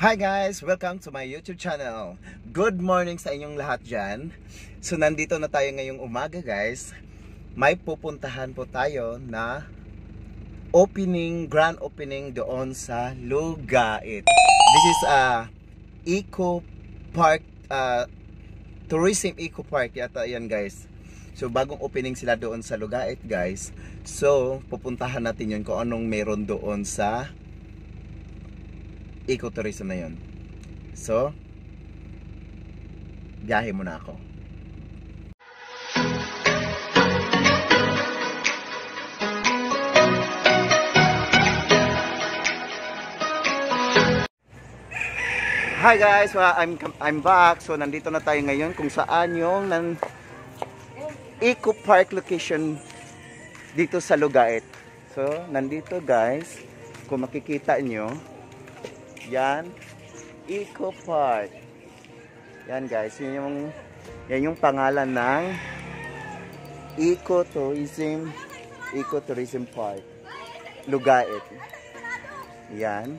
Hi guys! Welcome to my YouTube channel. Good morning sa inyong lahat dyan. So nandito na tayo ngayong umaga guys. May pupuntahan po tayo na grand opening doon sa Lugait. This is Eco Park, tourism Eco Park yata yan guys. So bagong opening sila doon sa Lugait guys. So pupuntahan natin yun kung anong meron doon sa ecotourism na yun. So, biyahe muna ako. Hi guys, I'm back. So, nandito na tayo ngayon kung saan yung Eco Park location dito sa Lugait. So, nandito guys, kung makikita nyo, yan, Eco Park. Yan guys, yan yung pangalan ng Ecotourism Park Lugait. Yan.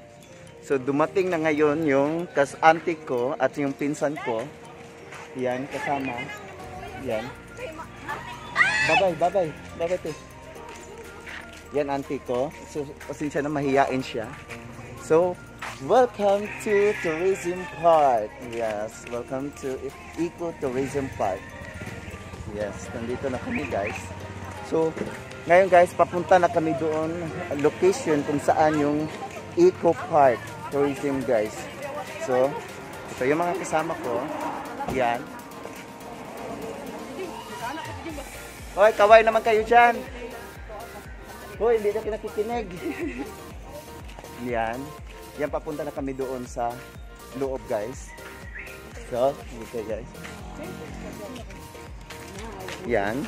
So dumating na ngayon yung auntie ko at yung pinsan ko. Yan, kasama. Yan. Bye-bye te. Yan auntie ko. So, pasensya na mahiyain siya. So, welcome to Tourism Park. Yes, welcome to Ecotourism Park. Yes, nandito na kami guys. So, ngayon guys, papunta na kami doon, location kung saan yung Eco Park Tourism guys. So, ito yung mga kasama ko. Yan. Hoy, kaway naman kayo dyan. Hoy, hindi na pinakikinig. Yan. Yan, papunta na kami doon sa loob guys. So, dito guys. Yan.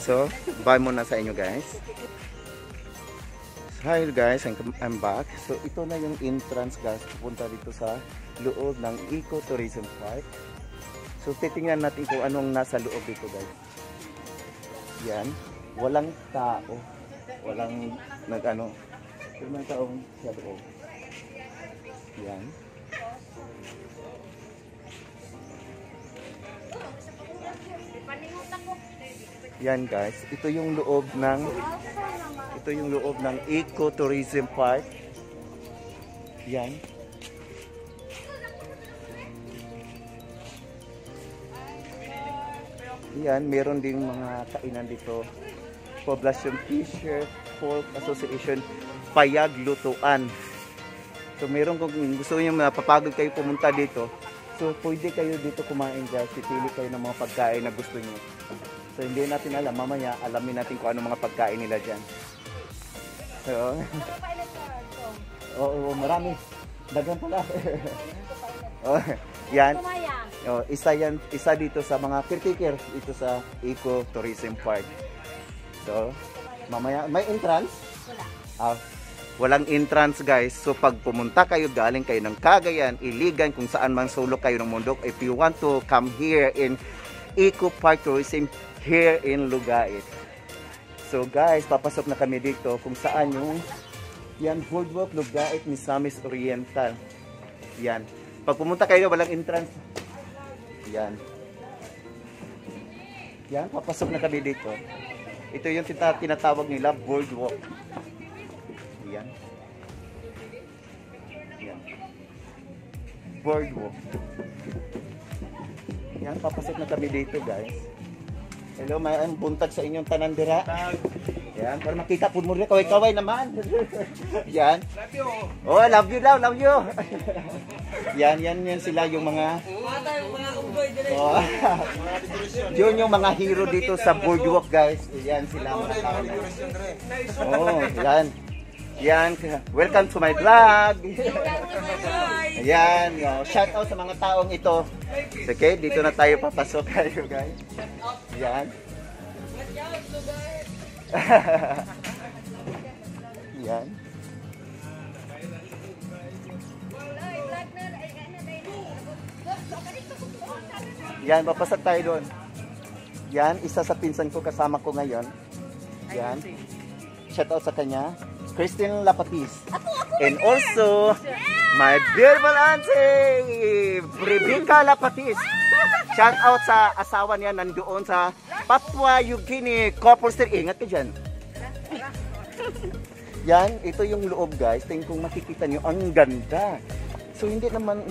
So, bye muna sa inyo guys. Hi guys, I'm back. So, ito na yung entrance guys. Papunta dito sa loob ng Ecotourism Park. So, titingnan natin kung anong nasa loob dito guys. Yan. Walang tao. Walang nag-ano. Walang taong sa loob. Yan. Yan guys, ito yung loob ng Ecotourism Park. Yan. Yan, meron ding mga kainan dito. Poblacion Fisher Folk Association Payag Lutuan. So meron kung gusto niyo mapapagod kayo pumunta dito, so pwede kayo dito kumain guys, pipili kayo ng mga pagkain na gusto niyo. So hindi natin alam, mamaya alamin natin kung ano mga pagkain nila diyan. So, oo, marami. Dagan pala. Oh, yan. Oh, isa dito sa mga caretaker dito sa Ecotourism Park. So, mamaya may entrance? Wala. Walang entrance guys. So pag pumunta kayo, galing kayo ng Cagayan, Iligan, kung saan man sulok kayo ng mundo, if you want to come here in Eco Park Tourism here in Lugait. So guys, papasok na kami dito kung saan yung yan, Boardwalk Lugait, Misamis Oriental. Yan. Pag pumunta kayo, walang entrance. Yan. Yan, papasok na kami dito. Ito yung tinatawag nila Boardwalk. Yan. Yan. Boardwalk. Yan, papasok na kami dito guys. Hello, may buntag sa inyong tanandira. Yan, para makita po mo rin. Kaway-kaway naman. Yan. Love you. Oh, love you daw, love you. Yan sila yung mga oh. Yun yung mga hero dito sa Boardwalk guys. Yan sila mga tao. Oh, yan. Yan, welcome to my vlog. Ayan, shout out sa mga taong ito. Okay, dito na tayo papasok kayo guys. Yan. Yan. Yan, papasok tayo doon. Yan, isa sa pinsan ko, kasama ko ngayon. Yan. Shout out sa kanya. Christine Lapatis. Ako! And also, my beautiful auntie, Rebecca Lapatis. Shout out sa asawa niya nandoon sa Papua New Guinea, Corpus Christi. Ingat ka dyan. Yan, ito yung loob guys. Tingin kong makikita nyo, ang ganda. So hindi naman,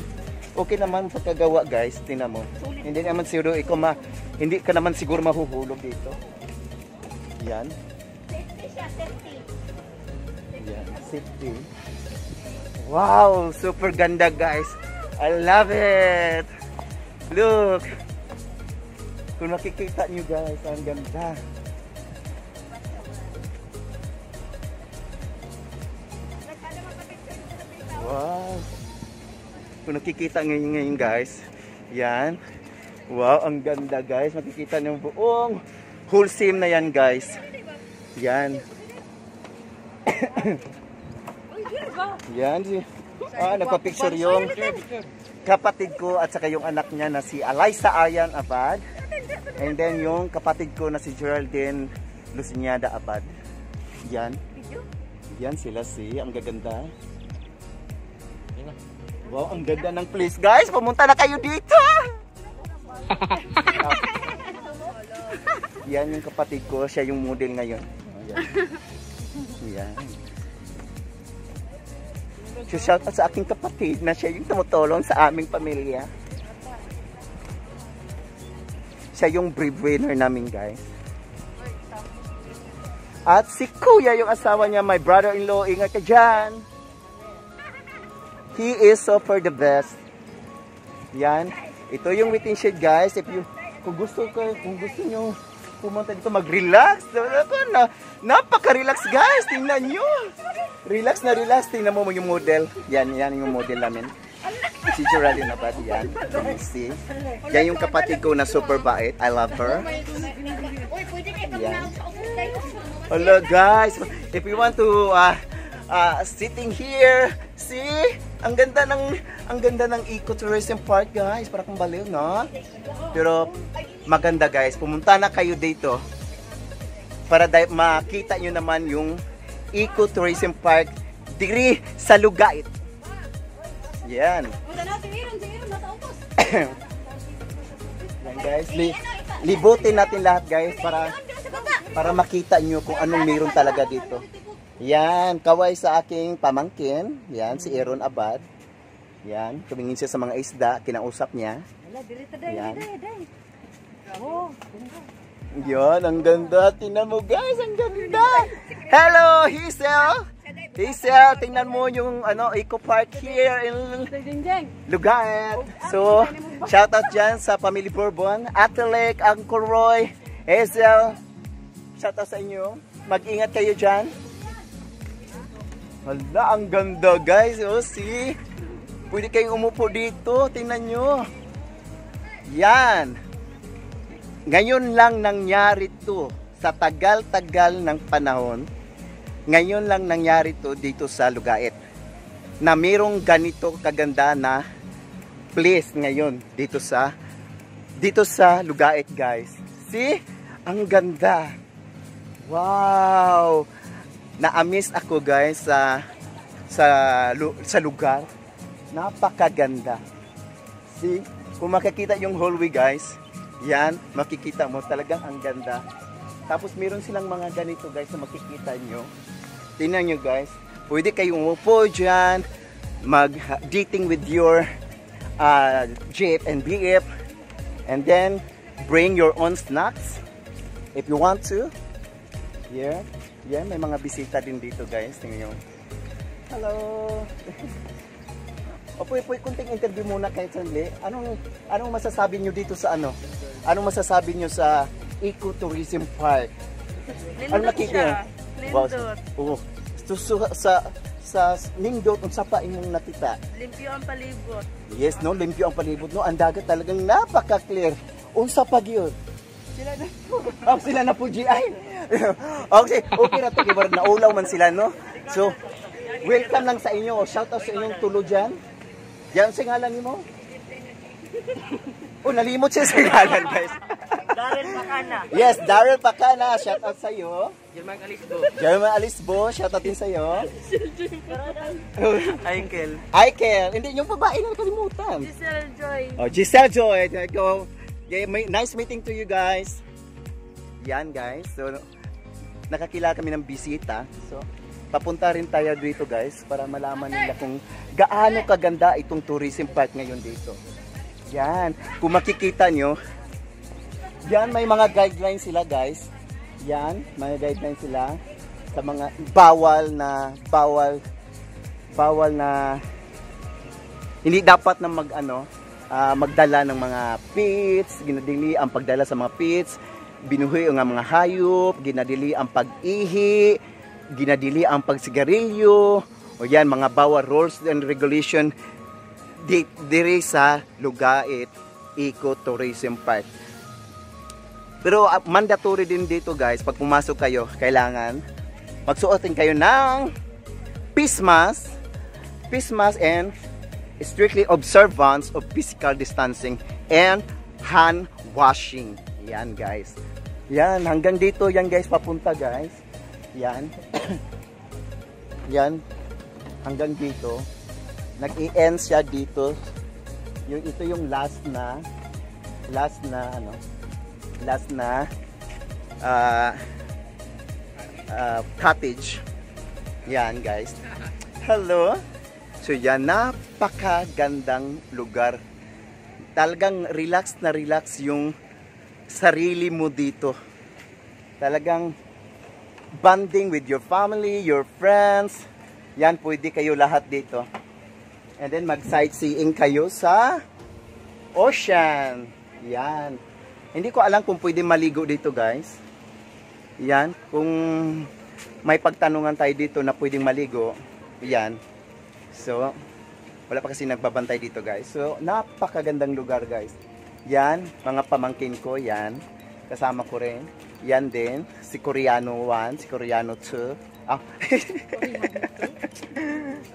okay naman sa kagawa guys. Tingnan mo. Hindi naman siguro, hindi ka naman siguro mahuhulog dito. Yan. Yan, safety. Wow, super ganda guys. I love it. Look. Kung makikita nyo guys, ang ganda. Wow. Kung nakikita ngayon guys, yan. Wow, ang ganda guys. Makikita nyo buong whole sim na yan guys. Yan. Yan. Nagpa-picture yung kapatid ko at saka yung anak niya na si Alyssa Ayan Abad. And then yung kapatid ko na si Geraldine Luciñada Abad. Yan. Yan sila ang gaganda. Wow, ang ganda ng place guys. Pumunta na kayo dito. Yan yung kapatid ko. Siya yung model ngayon. Yan. Yan. So shout out sa aking kapatid na siya yung tumutulong sa aming pamilya. Siya yung breadwinner namin guys. At si Kuya yung asawa niya, my brother-in-law. Ingat ka dyan. He is so for the best. Yan. Ito yung waiting shed guys. Kung gusto nyo pumunta dito mag-relax. Napaka-relax guys. Tingnan nyo. Relax na relax. Tingnan mo yung model. Yan yung model namin. Si Geraldine Abad. Yan. See? Yan yung kapatid ko na super bait. I love her. Yan. Hello guys. If you want to sitting here, see? Ang ganda ng ecotourism park guys, para kung baliw, no? Pero maganda guys, pumunta na kayo dito para makita nyo naman yung ecotourism park diri sa Lugait. Yan. Yan guys, libutin natin lahat guys para makita nyo kung anong meron talaga dito. Yan, kaway sa aking pamangkin. Yan, si Aaron Abad. Yan, tumingin siya sa mga isda, kinausap niya. Yan. Yan, ang ganda. Tingnan mo guys, ang ganda. Hello, Hazel. Hazel, tingnan mo yung eco park here in Lugait. So, shout out dyan sa Family Bourbon, Ate Lake, Uncle Roy, Hazel. Shout out sa inyo. Mag-ingat kayo dyan. Hala, ang ganda guys. Oh, see? Pwede kayong umupo dito. Tingnan nyo. Yan. Ngayon lang nangyari to. Sa tagal-tagal ng panahon. Ngayon lang nangyari to dito sa Lugait. Na mayroong ganito kaganda na place ngayon. Dito sa Lugait guys. See? Ang ganda. Wow. Na-amaze ako guys sa lugar. Napakaganda. See? Kung makikita yung hallway guys, yan, makikita mo talagang ang ganda. Tapos meron silang mga ganito guys na makikita nyo. Tingnan nyo guys, pwede kayong umupo dyan, mag-dating with your jeep and BF, and then bring your own snacks if you want to. Yeah. Yan, may mga bisita din dito guys. Tingnan nyo. Hello. Opo, kunting interview muna kayo sandali. Anong masasabi nyo dito sa Anong masasabi nyo sa ecotourism park? Ano nakita? Nindot. Wow. Sa Nindot, unsa pa inyong nakita? Limpyo ang palibot. Yes, no? Limpyo ang palibot, no? Ang dagat talagang napaka-clear. Unsa pa gyud? Sila na po GI. Okay na to, naulaw man sila, no? So, welcome lang sa inyo. Shout out sa inyong tulo dyan. Yan sa ngalan mo. Oh, nalimot siya sa ngalan, guys. Daryl Bacana. Yes, Daryl Bacana. Shout out sa'yo. German Alisbo. German Alisbo. Shout out din sa'yo. Aikel. Aikel. Hindi, yung babae na nakalimutan. Giselle Joy. Oh, Giselle Joy. Go. Yeah, nice meeting to you guys. Yan guys. So, nakakilala kami ng bisita. So, papunta rin tayo dito guys para malaman nila kung gaano kaganda itong tourism park ngayon dito. Yan. Kung makikita nyo, yan may mga guidelines sila guys. Yan, may guidelines sila sa mga bawal na hindi dapat na magdala ng mga pits, ginadili ang pagdala sa mga pits, binuhi ang mga hayop, ginadili ang pag-ihi, ginadili ang pagsigarilyo, o yan, mga bawal rules and regulation diri sa Lugait Eco-Tourism Park. Pero mandatory din dito guys, pag pumasok kayo, kailangan magsuotin kayo ng face mask and strictly observance of physical distancing and hand washing. Yan guys. Yan, hanggang dito yan guys, papunta guys. Yan. Yan. Hanggang dito. Nag-i-end siya dito. Ito yung last na cottage. Yan guys. Hello. So yan, napakagandang lugar. Talagang relax na relax yung sarili mo dito. Talagang bonding with your family, your friends. Yan, pwede kayo lahat dito. And then mag-sightseeing kayo sa ocean. Yan. Hindi ko alam kung pwede maligo dito guys. Yan. Kung may pagtanungan tayo dito na pwedeng maligo. Yan. So, wala pa kasi nagbabantay dito guys. So, napakagandang lugar guys. Yan. Mga pamangkin ko. Yan. Kasama ko rin. Yan din. Si Koreano 1. Si Koreano 2. Ah.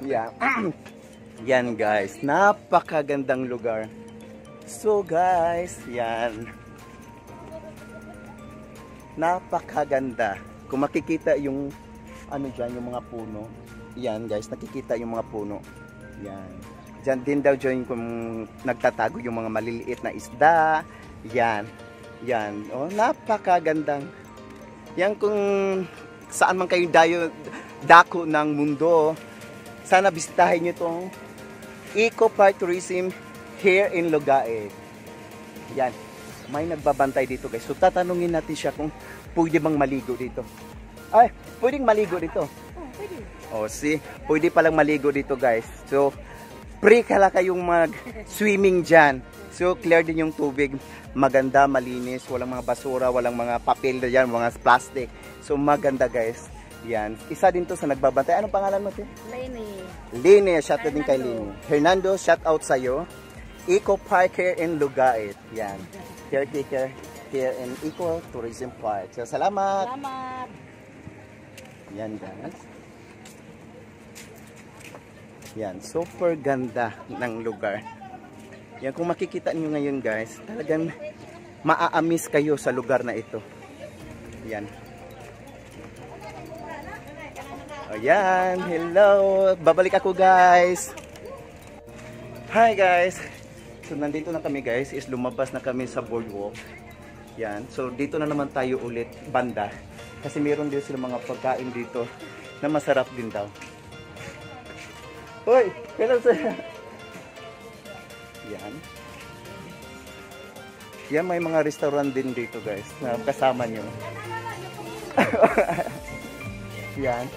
Yan. Yan guys. Napakagandang lugar. So guys, yan. Napakaganda. Kung makikita yung yung mga puno. Yan guys, nakikita yung mga puno. Yan. Diyan din daw dyan kung nagtatago yung mga maliliit na isda. Yan. Yan. Oh, napakagandang. Yan kung saan man kayo dako ng mundo. Sana bisitahin nyo itong Eco Park Tourism here in Lugait. Yan. May nagbabantay dito guys. So tatanungin natin siya kung pwede bang maligo dito. Ay, pwedeng maligo dito. Oh, pwede. Oh, see, pwede palang maligo dito guys. So, pre kala kayong mag-swimming dyan. So, clear din yung tubig. Maganda, malinis. Walang mga basura, walang mga papel dyan, mga plastic. So, maganda guys. Yan. Isa din to sa nagbabantay. Anong pangalan mo, Tim? Lenny. Lenny, shout out din kay Lenny. Hernando, shout out sa'yo. Eco Park here in Lugait. Yan. Caretaker here in Eco Tourism Park. So, salamat. Salamat. Yan guys. Yan. Super ganda ng lugar. Yan. Kung makikita niyo ngayon guys, talagang maa-amaze kayo sa lugar na ito. Yan. Ayan, hello. Babalik ako guys. Hi guys. So nandito na kami guys, is lumabas na kami sa boardwalk. Yan. So dito na naman tayo ulit banda. Kasi meron din sila mga pagkain dito na masarap din daw. Hoy, hello sir. Yan. Yan, may mga restaurant din dito guys na kasama nyo. Yan.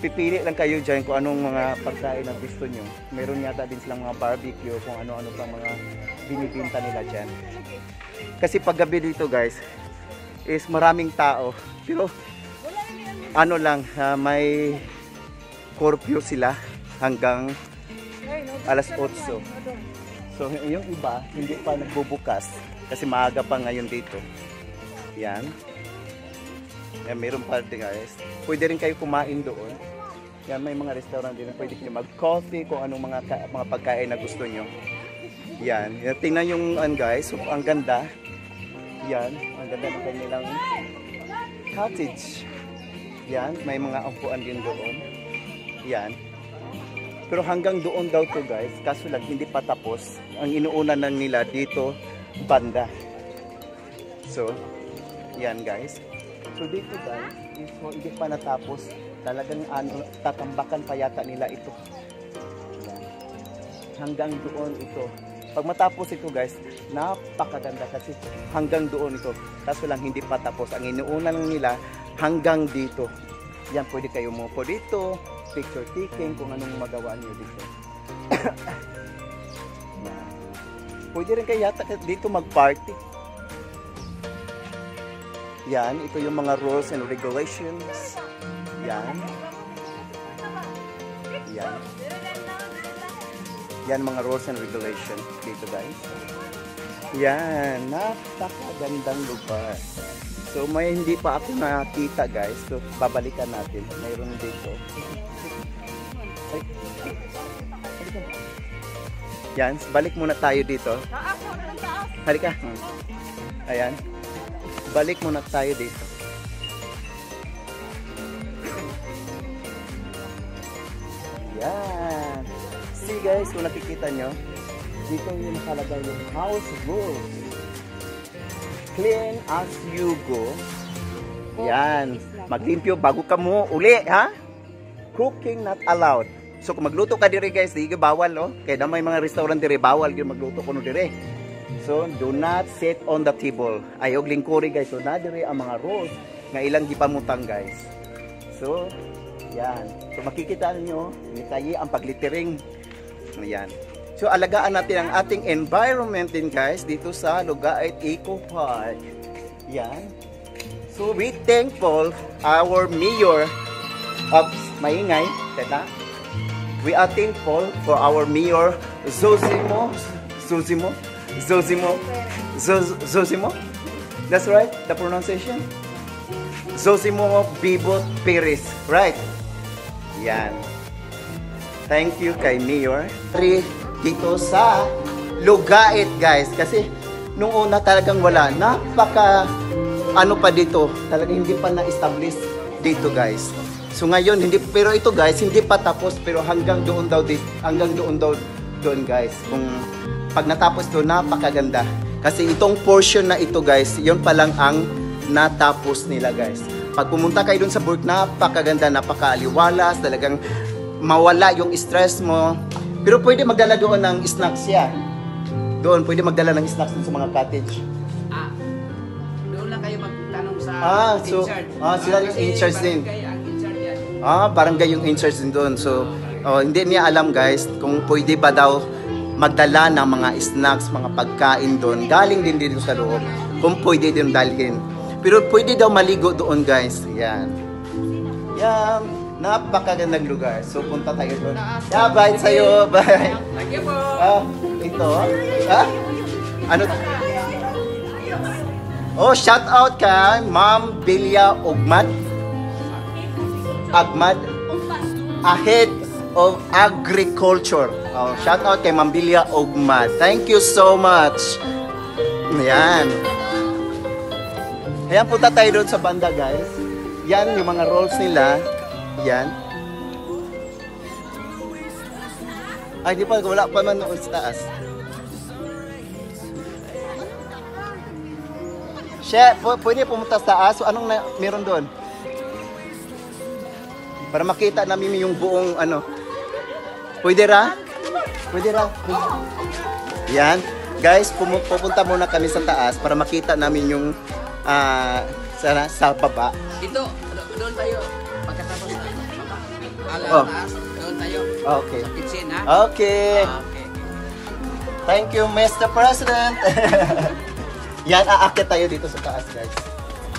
Pipili lang kayo dyan kung anong mga pagkain na gusto nyo. Meron yata din silang mga barbecue, kung ano-ano pa mga binibinta nila dyan. Kasi paggabi dito guys, is maraming tao. Pero ano lang, may curfew sila hanggang alas 8. So yung iba, hindi pa nagbubukas kasi maaga pa ngayon dito. Yan. Yan, meron pa din guys. Pwede rin kayo kumain doon. Yan, may mga restaurant din na pwede kayo mag-coffee kung anong mga pagkain na gusto nyo. Yan. Yan, tingnan yung guys. So, ang ganda. Yan, ang ganda ng kanilang cottage. Yan, may mga upuan din doon. Yan. Pero hanggang doon daw to guys, kaso lang hindi pa tapos. Ang inuuna na nila dito, banda. So, yan guys. So dito guys, hindi pa natapos. Talagang tatambakan pa yata nila ito. Yan. Hanggang doon ito. Pag matapos ito guys, napakaganda kasi hanggang doon ito. Kaso lang hindi pa tapos. Ang inuuna nila hanggang dito. Yan, pwede kayo mo po dito. Picture taking kung anong magawa niyo dito. Pwede rin kayo yata dito mag-party. Yan, ito yung mga rules and regulations. Yan. Yan. Yan mga rules and regulations dito guys. Yan, napakagandang lugar. So may hindi pa ako nakita guys. So babalikan natin. Mayroon dito. Yan, balik muna tayo dito. Halika. Ayan. Balik muna tayo dito. Yan. See guys, kung nakikita nyo, dito yung nakalagay yung house rules. Clean as you go. Yan. Maglimpyo bago ka mo uli, ha? Cooking not allowed. So kung magluto ka dire guys, di bawal, no? Kaya na may mga restaurant dire bawal yung magluto kuno dire. So do not sit on the table. Ayog lingkuri guys. So na dire ang mga rules nga ilang gipamutang guys. So yan. So makikita niyo ni tayo ang paglitering. Yan. So alagaan natin ang ating environment din guys dito sa Lugait Eco Park. Yan. So we thankful our mayor of Maingay, teta. We are thankful for our mayor Zosimo. That's right, the pronunciation. Zosimo Bibot Perez, right? Yan. Thank you kay Mayor. Dito sa Lugait guys, kasi nung una talagang wala, napaka ano pa dito, talagang hindi pa na-establish dito guys. So ngayon hindi, pero ito guys hindi pa tapos, pero hanggang doon daw doon guys. Kung pag natapos doon, napakaganda. Kasi itong portion na ito guys, yun pa lang ang natapos nila guys. Pag pumunta kayo doon sa Burg, napakaganda, napakaaliwalas, talagang mawala yung stress mo. Pero pwede magdala doon ng snacks yan. Doon pwede magdala ng snacks sa mga cottage. Doon lang kayo magtanong sa in-charge. Sila yung in-charge din. Barangay yung in-charge din doon. So, hindi niya alam guys kung pwede ba daw magdala ng mga snacks, mga pagkain doon. Galing din dito sa loob. Kung pwede din dalhin. Pero pwede daw maligo doon guys. Yan. Yan. Napakagandang lugar. So, punta tayo doon. Yeah, bye sa'yo. Bye. Thank you po. Ito. Ano? Oh, shout out kay Ma'am Bilya Ugmad. Ahead of Agriculture. Oh, shout out kay Ma'am Bilya Ugmad. Thank you so much. Ayan. Ayan, punta tayo doon sa banda guys. Yan yung mga roles nila. Yan. Ay, di pa, wala pa man noon sa taas. Chef, pwede pumunta sa taas? So, anong meron doon? Para makita namin yung buong ano. Pwede ra? Pwede ra? Yan. Guys, pupunta muna kami sa taas para makita namin yung sa baba. Dito, doon tayo. Pagkatapos na taas, doon tayo. Okay. Sa kitchen, ha? Okay. Okay. Thank you, Mr. President. Yan, aakyat tayo dito sa taas, guys.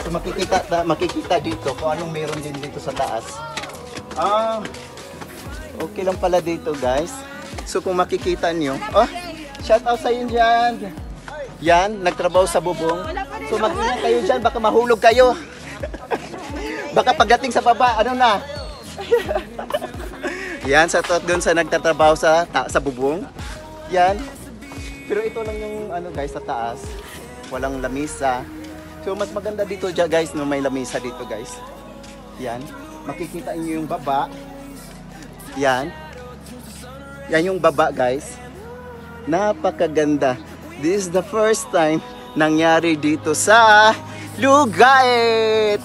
So makikita dito kung anong meron din dito sa taas. Okay lang pala dito, guys. So kung makikita nyo, shout out sa inyo dyan. Yan, nagtrabaho sa bubong. So mag-ingat kayo dyan, baka mahulog kayo. Baka pagdating sa baba, ano na? Yan, sa doon sa nagtatrabaho sa bubong. Yan. Pero ito lang yung ano guys sa taas. Walang lamisa. So mas maganda dito dyan guys, no, may lamesa dito guys. Yan. Makikita niyo yung baba. Yan. Yan yung baba guys. Napakaganda. This is the first time nangyari dito sa Lugait.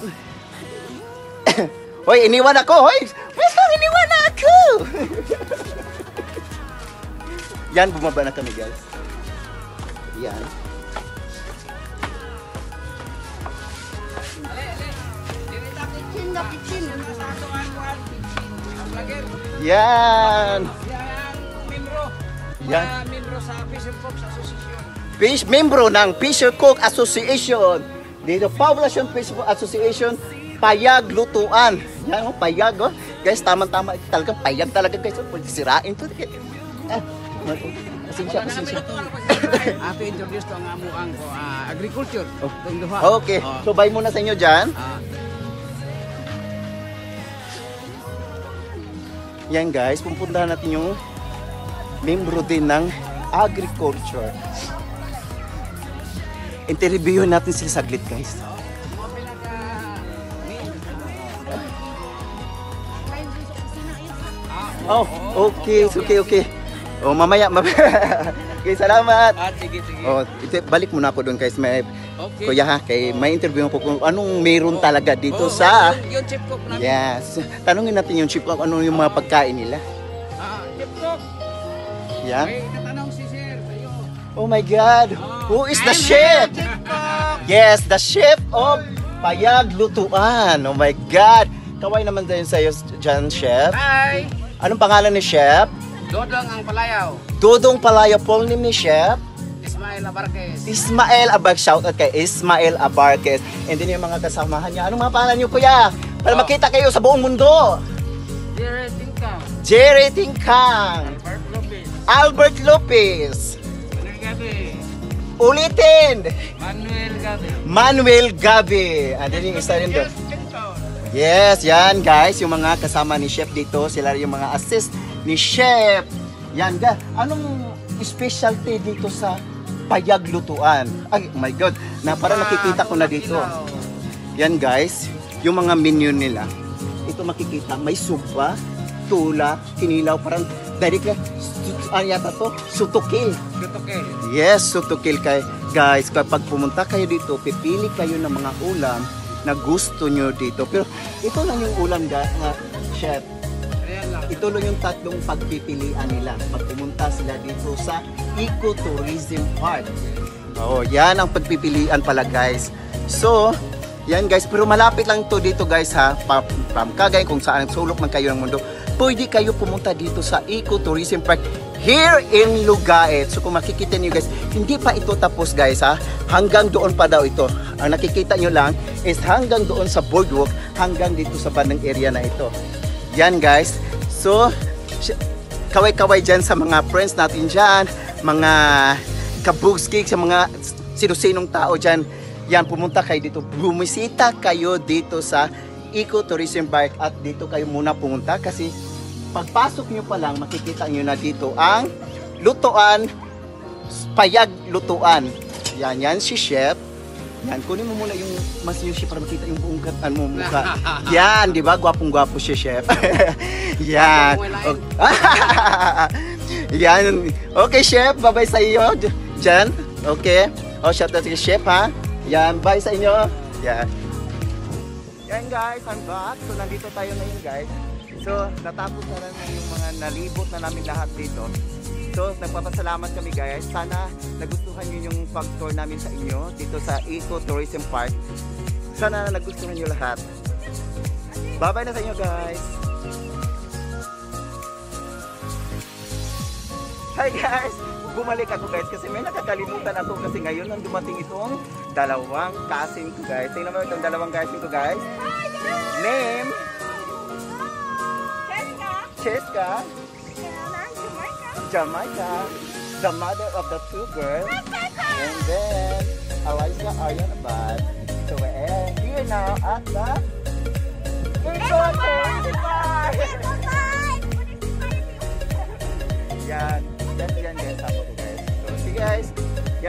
Hoy, iniwan ako. Hoy, iniwan ako. Yan, bumaba na kami guys. Yan. Yan. Yan. Membro sa Fisher Cooks Association. Membro ng Fisher Cook Association. Dito, Poblacion Fisher Cook Association, Payag Lutuan. Yan, payag. Oh. Guys, tama-tama. Talaga, payag talaga guys. Pwede sirain to. Pasensya. Ato introduce to ang amuang agriculture. Okay. So, bye muna sa inyo dyan. Yan guys, pupuntahan natin yung membro din ng agriculture. Interviewin natin sila saglit guys. Oh, okay. Oh, mamaya. Okay, salamat. Sige. Oh, balik muna ako doon guys. May Okay. kuya ha, kay may interview ko kung anong meron talaga dito sa yung chip cook namin. Yes. Tanungin natin yung chip cook, ano yung mga pagkain nila. Chip cook. Yan. May natanong si Sir sa'yo. Oh my God. Who is the chef? Yes, the chef of Payag Lutuan. Oh my God. Kaway naman din sa'yo dyan, chef. Hi. Anong pangalan ni chef? Dodong ang palayaw. Dodong Palayo, full name ni chef? Ismael Abarquez. Ismael Abarquez. Shout out kay Ismael Abarquez. And din yung mga kasamahan niya. Anong mga pangalan niyo, kuya? Para makita kayo sa buong mundo. Jerry Tingkang. Jerry Tingkang. Albert Lopez. Albert Lopez. Manuel Gabi. Ulitin. Manuel Gabi. Manuel Gabi. Andun yung isa rin doon. Yes, yan guys. Yung mga kasama ni chef dito. Sila yung mga assist ni chef. Yan guys. Anong specialty dito sa Payag Lutuan? Ay, oh my God. Parang nakikita ko na dito. Yan guys. Yung mga menu nila. Ito makikita. May suba, tula, kinilaw. Parang direct na. Ano yata to? Sutukil. Sutukil. Yes, sutukil kay guys. Kapag pumunta kayo dito, pipili kayo ng mga ulam na gusto nyo dito. Pero ito lang yung ulam chef. Ito lang yung tatlong pagpipilian nila pag pumunta sila dito sa Ecotourism Park. Oh, yan ang pagpipilian pala guys. So, yan guys, pero malapit lang to dito guys ha. From Cagayan, kung saan sulok man kayo ng mundo, pwede kayo pumunta dito sa Ecotourism Park here in Lugait. So kung makikita niyo guys, hindi pa ito tapos guys ha. Hanggang doon pa daw ito. Ang nakikita nyo lang is hanggang doon sa boardwalk, hanggang dito sa bandang area na ito. Yan guys. So, kaway-kaway dyan sa mga friends natin dyan, mga kabugskik, sa mga sino-sinong tao dyan. Yan, pumunta kayo dito. Bumisita kayo dito sa Ecotourism Park at dito kayo muna pumunta kasi pagpasok nyo pa lang, makikita nyo na dito ang lutuan, Payag Lutuan. Yan si chef. Yan, kunin mo muna yung mas yung chef para makita yung buong mukha. Yan, di ba? Gwapong-gwapo si chef. Yan. Yan. Okay, chef. Bye-bye sa iyo. Diyan. Okay. Oh, shout out si chef, ha? Yan. Bye sa inyo. Yan. Yan, guys. I'm back. So, nandito tayo ngayon, guys. So, natapos na lang yung mga nalibot na namin lahat dito. So, nagpapasalamat kami guys. Sana nagustuhan nyo yung pag-tour namin sa inyo dito sa Ecotourism Park. Sana nagustuhan nyo lahat. Bye-bye na sa inyo guys. Hi guys! Bumalik ako guys kasi may nakakalimutan ako kasi ngayon nang dumating itong dalawang cousin ko guys. Tingnan mo itong dalawang cousin ko guys. Name? Cheska. Jamaica, the mother of the two girls, and then Eliza Ariana Bad. So we're here now at the Ecotourism Park. Yan guys, sama ko guys. So see guys.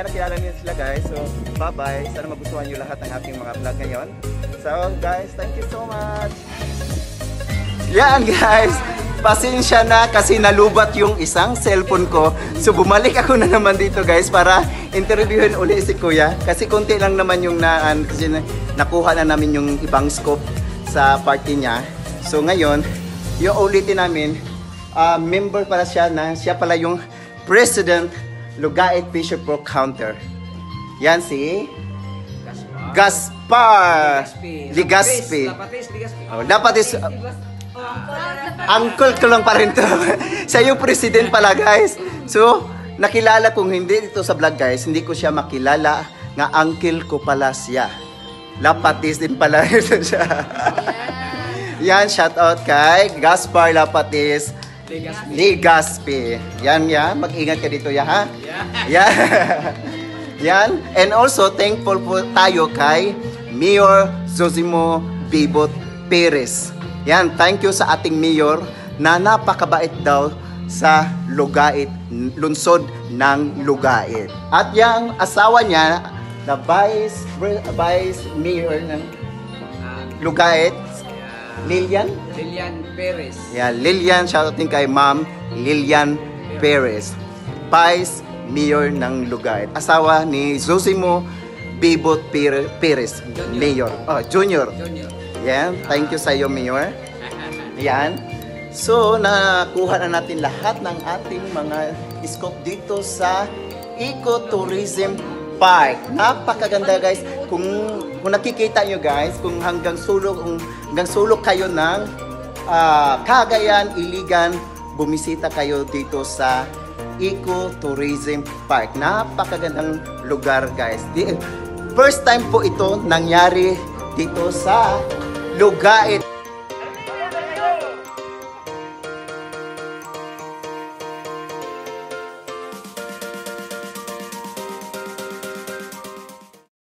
Kaya nakilala niyo sila guys. So, bye-bye. Sana magustuhan niyo lahat ng aking mga vlog ngayon. So, guys, thank you so much. Yan guys. Pasensya na kasi nalubat yung isang cellphone ko. So, bumalik ako na naman dito guys para interviewin uli si Kuya. Kasi konti lang naman yung kasi nakuha na namin yung ibang scope sa party niya. So, ngayon, yung ulitin namin, member pala siya na siya pala yung President Lugait Fisher Pro Counter. Yan si Gaspar Ligaspi. Lapatis. Uncle ko lang pa rin to. Siya yung president pala guys. So, nakilala kong hindi dito sa vlog guys, hindi ko siya makilala nga uncle ko pala siya. Lapatis din pala ito siya. Yan, shout out kay Gaspar Lapatis Ligaspi. Yan, mag-ingat ka dito ya ha. Yan. Yan. And also, thankful po tayo kay Mayor Zosimo Bibot Perez. Yan, thank you sa ating mayor na napakabait daw sa Lugait, lungsod ng Lugait. At yung asawa niya, na vice mayor ng Lugait, Lilian Perez. Yeah, Lilian, shoutout din kay Ma'am Lilian Perez, vice mayor ng Lugait. Asawa ni Zosimo Bibot Perez, mayor. Oh, junior. Yan, thank you sa iyo, Mayor. Yan. So, nakuha na natin lahat ng ating mga scope dito sa Ecotourism Park. Napakaganda, guys. Kung nakikita nyo, guys, kung hanggang sulok kayo ng Cagayan, Iligan, bumisita kayo dito sa Ecotourism Park. Napakagandang lugar, guys. First time po ito nangyari dito sa Lugait.